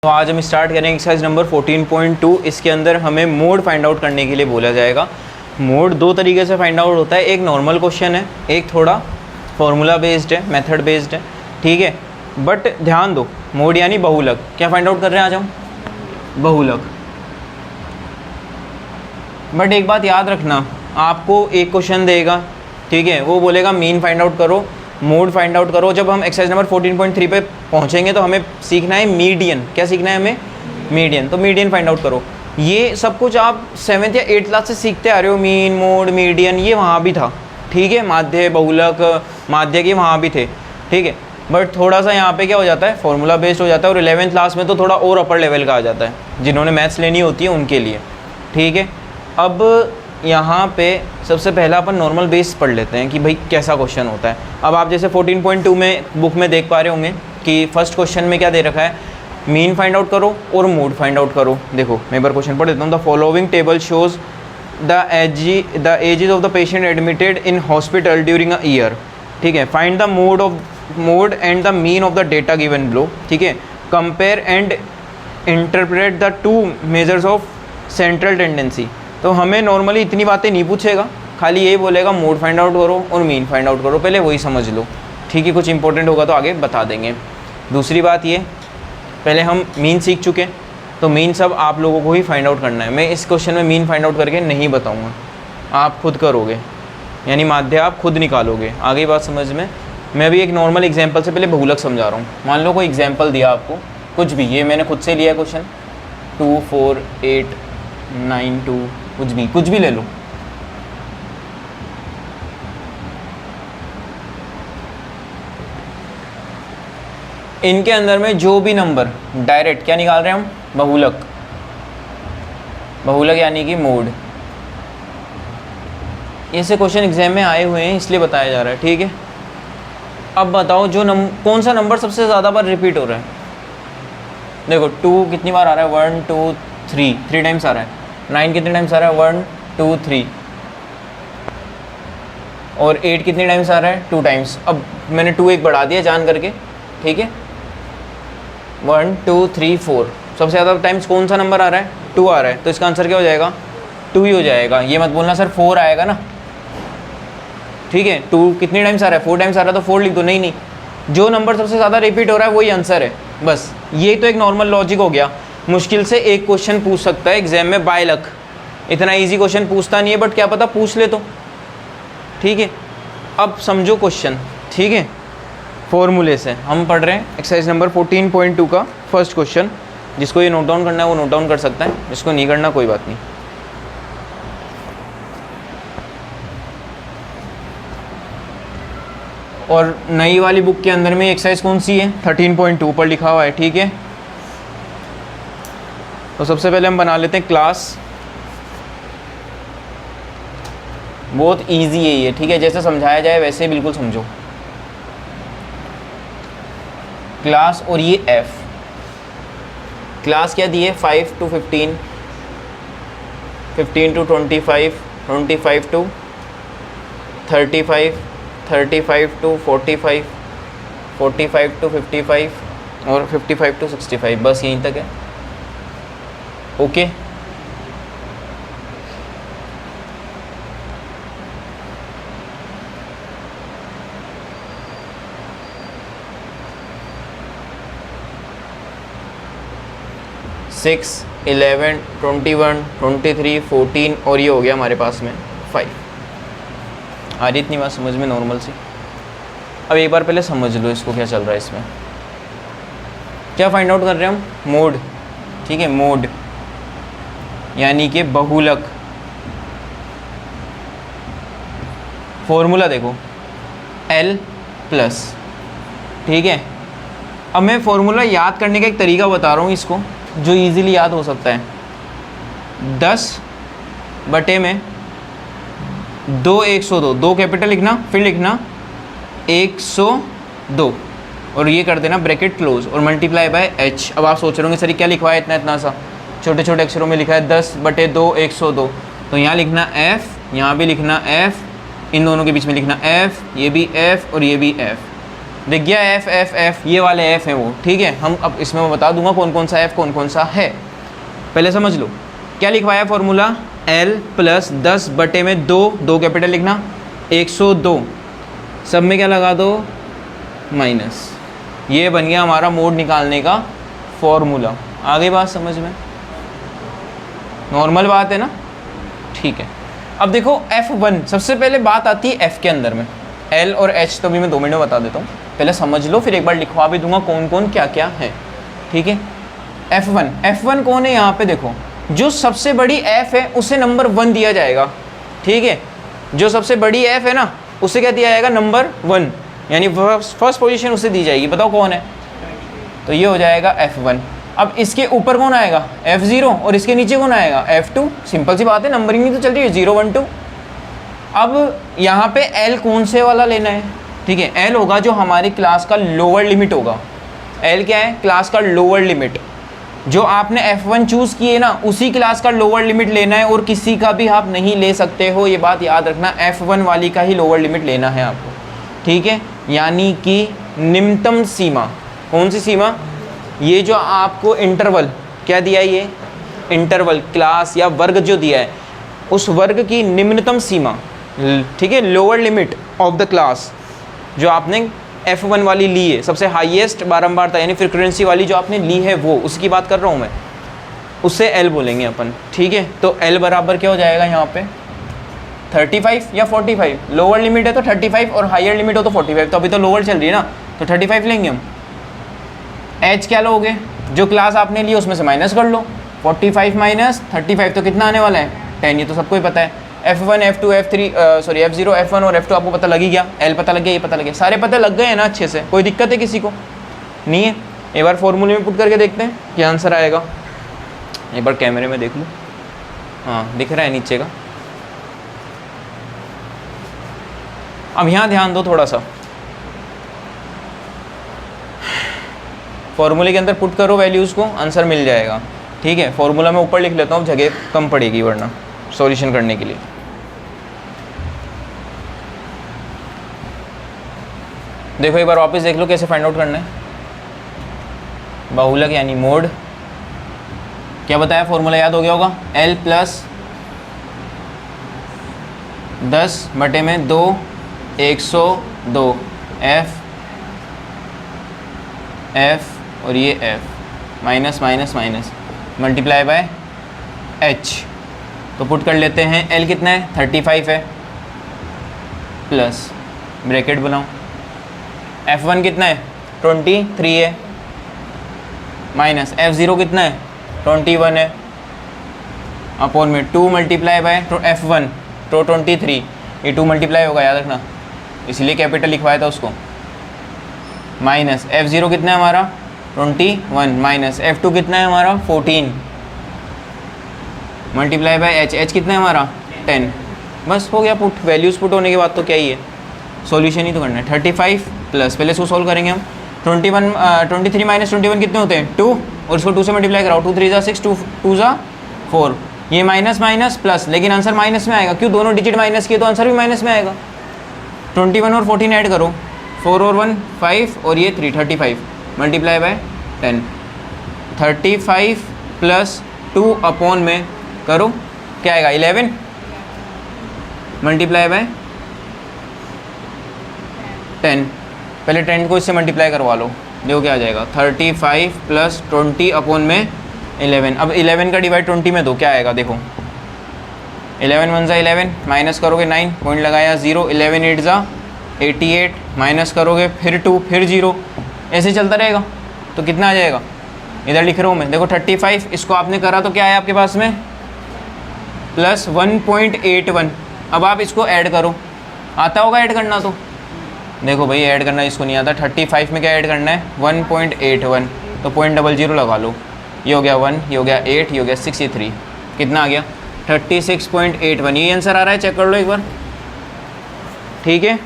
तो आज हम स्टार्ट करेंगे एक्सरसाइज नंबर 14.2। इसके अंदर हमें मोड फाइंड आउट करने के लिए बोला जाएगा। मोड दो तरीके से फाइंड आउट होता है, एक नॉर्मल क्वेश्चन है, एक थोड़ा फॉर्मूला बेस्ड है, मेथड बेस्ड है, ठीक है। बट ध्यान दो, मोड यानी बहुलक। क्या फाइंड आउट कर रहे हैं आज हम? बहुलक। बट एक बात याद रखना, आपको एक क्वेश्चन देगा, ठीक है, वो बोलेगा मीन फाइंड आउट करो, मोड फाइंड आउट करो। जब हम एक्सरसाइज नंबर 14.3 पे पहुंचेंगे तो हमें सीखना है मीडियन। क्या सीखना है हमें? मीडियन। तो मीडियन फाइंड आउट करो। ये सब कुछ आप 7th या 8th क्लास से सीखते आ रहे हो। मीन, मोड, मीडियन ये वहाँ भी था, ठीक है। माध्य, बहुलक, माध्यक ये वहाँ भी थे, ठीक है। बट थोड़ा सा यहाँ पे क्या हो जाता है, फॉर्मूला बेस्ड हो जाता है। और 11th क्लास में तो थोड़ा और अपर लेवल का आ जाता है, जिन्होंने मैथ्स लेनी होती है उनके लिए, ठीक है। अब यहाँ पे सबसे पहला अपन नॉर्मल बेस पढ़ लेते हैं कि भाई कैसा क्वेश्चन होता है। अब आप जैसे 14.2 में बुक में देख पा रहे होंगे कि फर्स्ट क्वेश्चन में क्या दे रखा है, मीन फाइंड आउट करो और मोड फाइंड आउट करो। देखो मैं एक बार क्वेश्चन पढ़ देता हूँ। The following table shows the ages of the patient admitted in hospital during a year, ठीक है। Find the mode and the mean of the data given below, ठीक है। Compare and interpret the two measures of central tendency. तो हमें normally इतनी बातें नहीं पूछेगा, खाली यही बोलेगा मोड फाइंड आउट करो और मीन फाइंड आउट करो, पहले वही समझ लो, ठीक है। कुछ इंपॉर्टेंट होगा तो आगे बता देंगे। दूसरी बात ये, पहले हम मीन सीख चुके हैं, तो मीन सब आप लोगों को ही फाइंड आउट करना है। मैं इस क्वेश्चन में मीन फाइंड आउट करके नहीं बताऊँगा, आप खुद करोगे, यानी माध्य आप खुद निकालोगे। आगे बात समझ में। मैं अभी एक नॉर्मल एग्जाम्पल से पहले बहुलक समझा रहा हूँ। मान लो कोई एग्जाम्पल दिया आपको, कुछ भी, ये मैंने खुद से लिया क्वेश्चन 2 4 8 9 2, कुछ भी ले लो। इनके अंदर में जो भी नंबर डायरेक्ट क्या निकाल रहे हैं हम? बहुलक। बहुलक यानी कि मोड। ऐसे क्वेश्चन एग्जाम में आए हुए हैं इसलिए बताया जा रहा है, ठीक है। अब बताओ जो कौन सा नंबर सबसे ज़्यादा बार रिपीट हो रहा है? देखो 2 कितनी बार आ रहा है? 1 2 3 टाइम्स आ रहा है। 9 कितने टाइम्स आ रहा है? 1 2 3। और 8 कितने टाइम्स आ रहा है? 2 टाइम्स। अब मैंने 2 एक बढ़ा दिया जान करके, ठीक है। 1 2 3 4 सबसे ज़्यादा टाइम्स कौन सा नंबर आ रहा है? 2 आ रहा है, तो इसका आंसर क्या हो जाएगा? 2 ही हो जाएगा। ये मत बोलना सर 4 आएगा ना, ठीक है। 2 कितने टाइम्स आ रहा है? 4 टाइम्स आ रहा है, तो 4 लिख दो। नहीं, जो नंबर सबसे ज़्यादा रिपीट हो रहा है वही आंसर है, बस। ये तो एक नॉर्मल लॉजिक हो गया। मुश्किल से एक क्वेश्चन पूछ सकता है एग्जाम में बाय लक, इतना इजी क्वेश्चन पूछता नहीं है, बट क्या पता पूछ ले तो, ठीक है। अब समझो क्वेश्चन, ठीक है। फॉर्मूले से हम पढ़ रहे हैं एक्सरसाइज नंबर 14.2 का फर्स्ट क्वेश्चन। जिसको ये नोट डाउन करना है वो नोट डाउन कर सकता है, जिसको नहीं करना कोई बात नहीं। और नई वाली बुक के अंदर में एक्सरसाइज कौन सी है? 13.2 पर लिखा हुआ है, ठीक है। तो सबसे पहले हम बना लेते हैं क्लास। बहुत इजी है ये, ठीक है। जैसे समझाया जाए वैसे बिल्कुल समझो। क्लास और ये एफ। क्लास क्या दी है? 5 to 15, 15 to 25, 25 to 35, 35 to 45, 45 to 55 और 55 to 65, बस यहीं तक है, ओके। सिक्स 11 21 23 14 और ये हो गया हमारे पास में 5। आ रही इतनी बात समझ में नॉर्मल सी। अब एक बार पहले समझ लो इसको क्या चल रहा है इसमें। क्या फाइंड आउट कर रहे हैं हम? मोड, ठीक है। मोड यानी कि बहुलक। फॉर्मूला देखो L प्लस, ठीक है। अब मैं फॉर्मूला याद करने का एक तरीका बता रहा हूँ इसको, जो इजीली याद हो सकता है। 10 बटे में 2 102, 2 कैपिटल लिखना, फिर लिखना 102 और ये कर देना ब्रैकेट क्लोज और मल्टीप्लाई बाय h। अब आप सोच रहे होंगे सर क्या लिखवा है इतना सा, छोटे छोटे अक्षरों में लिखा है 10 बटे 2 102। तो यहाँ लिखना f, यहाँ भी लिखना f, इन दोनों के बीच में लिखना f, ये भी f और ये भी f। दिख गया एफ एफ एफ, ये वाले एफ हैं वो, ठीक है। हम अब इसमें मैं बता दूंगा कौन कौन सा एफ कौन कौन सा है, पहले समझ लो। क्या लिखवाया फॉर्मूला, L प्लस 10/2, 2 कैपिटल लिखना, 102, सब में क्या लगा दो माइनस, ये बन गया हमारा मोड निकालने का फॉर्मूला। आगे बात समझ में, नॉर्मल बात है ना, ठीक है। अब देखो F1, सबसे पहले बात आती है F के अंदर में, L और H तो भी मैं 2 मिनट में बता देता हूँ, पहले समझ लो, फिर एक बार लिखवा भी दूंगा कौन कौन क्या क्या है, ठीक है। F1 कौन है यहाँ पे देखो, जो सबसे बड़ी F है उसे नंबर 1 दिया जाएगा, ठीक है। जो सबसे बड़ी F है ना उसे क्या दिया जाएगा, नंबर 1, यानी फर्स्ट पोजीशन उसे दी जाएगी। बताओ कौन है, तो ये हो जाएगा F1। अब इसके ऊपर कौन आएगा, F0, और इसके नीचे कौन आएगा, F2। सिंपल सी बात है, नंबरिंग भी तो चल रही है 0 1 2। अब यहाँ पे L कौन से वाला लेना है, ठीक है। L होगा जो हमारी क्लास का लोअर लिमिट होगा। L क्या है, क्लास का लोअर लिमिट। जो आपने F1 चूज़ किए ना उसी क्लास का लोअर लिमिट लेना है, और किसी का भी आप नहीं ले सकते हो, ये बात याद रखना। F1 वाली का ही लोअर लिमिट लेना है आपको, ठीक है। यानी कि निम्नतम सीमा, कौन सी सीमा, ये जो आपको इंटरवल क्या दिया है, ये इंटरवल क्लास या वर्ग जो दिया है, उस वर्ग की निम्नतम सीमा, ठीक है, lower limit of the class जो आपने F1 वाली ली है, सबसे हाईएस्ट बारंबारता यानी फ्रीक्वेंसी वाली जो आपने ली है वो, उसकी बात कर रहा हूँ मैं, उससे L बोलेंगे अपन, ठीक है। तो L बराबर क्या हो जाएगा यहाँ पे 35 या 45, लोअर लिमिट है तो 35 और हायर लिमिट हो तो 45, तो अभी तो लोअर चल रही है ना, तो 35 लेंगे हम। H क्या लोगे, जो क्लास आपने ली उसमें से माइनस कर लो, 45 माइनस 35 तो कितना आने वाला है 10, ये तो सबको ही पता है। F1 F2 F3 sorry F0 F1 और F2 आपको पता लग ही गया, L पता लग गया, ये पता लग गया, सारे पता लग गए हैं ना अच्छे से, कोई दिक्कत है किसी को नहीं है। एक बार फॉर्मूले में पुट करके देखते हैं क्या आंसर आएगा, एक बार कैमरे में देख लो, हाँ दिख रहा है नीचे का। अब यहाँ ध्यान दो थोड़ा सा, फॉर्मूले के अंदर पुट करो वैल्यूज़ को, आंसर मिल जाएगा, ठीक है। फॉर्मूला मैं ऊपर लिख लेता हूँ, जगह कम पड़ेगी वरना सॉल्यूशन करने के लिए। देखो एक बार वापस देख लो कैसे फाइंड आउट करना है। बहुलक यानी मोड, क्या बताया फॉर्मूला, याद हो गया होगा, L प्लस 10/2 102 F और ये F minus minus minus multiply by H, तो पुट कर लेते हैं। L कितना है 35 है, प्लस ब्रैकेट बनाओ, F1 कितना है 23 है, माइनस F0 कितना है 21 है, अपॉन में 2 मल्टीप्लाई बाय F1 तो 23, ये 2 मल्टीप्लाई होगा याद रखना, इसलिए कैपिटल लिखवाया था उसको, माइनस F0 कितना है हमारा 21, माइनस F2 कितना है हमारा 14, मल्टीप्लाई बाय H कितना है हमारा 10। बस हो गया पुट, वैल्यूज़ पुट होने के बाद तो क्या ही है, सॉल्यूशन ही तो करना है। 35 प्लस, पहले इसको सॉल्व करेंगे हम, 23 माइनस 21 कितने होते हैं 2, और इसको 2 से मल्टीप्लाई कराओ, 2 3 6 2 2 4, ये माइनस माइनस प्लस, लेकिन आंसर माइनस में आएगा, क्यों, दोनों डिजिट माइनस किए तो आंसर भी माइनस में आएगा। 21 और 14 ऐड करो, 4 और 1 5 और ये 3 35 मल्टीप्लाई बाय 10, 35 प्लस 2 अपॉन में करो क्या आएगा 11 मल्टीप्लाई बाय 10, पहले 10 को इससे मल्टीप्लाई करवा लो, देखो क्या आ जाएगा 35 प्लस 20 अपॉन में 11। अब 11 का डिवाइड 20 में दो, क्या आएगा देखो, 11 1 ज़ा 11, माइनस करोगे 9, पॉइंट लगाया 0, 11 8 ज़ा 88, माइनस करोगे फिर 2 फिर 0, ऐसे चलता रहेगा, तो कितना आ जाएगा, इधर लिख रहा हूँ मैं, देखो 35, इसको आपने करा तो क्या है आपके पास में प्लस 1.81। अब आप इसको ऐड करो, आता होगा ऐड करना, तो देखो भाई ऐड करना इसको नहीं आता, 35 में क्या ऐड करना है 1.81, तो 0.00 लगा लो, ये हो गया 1, ये हो गया 8, ये हो गया 6, ये 3, कितना आ गया 36.81, ये आंसर आ रहा है, चेक कर लो एक बार, ठीक है।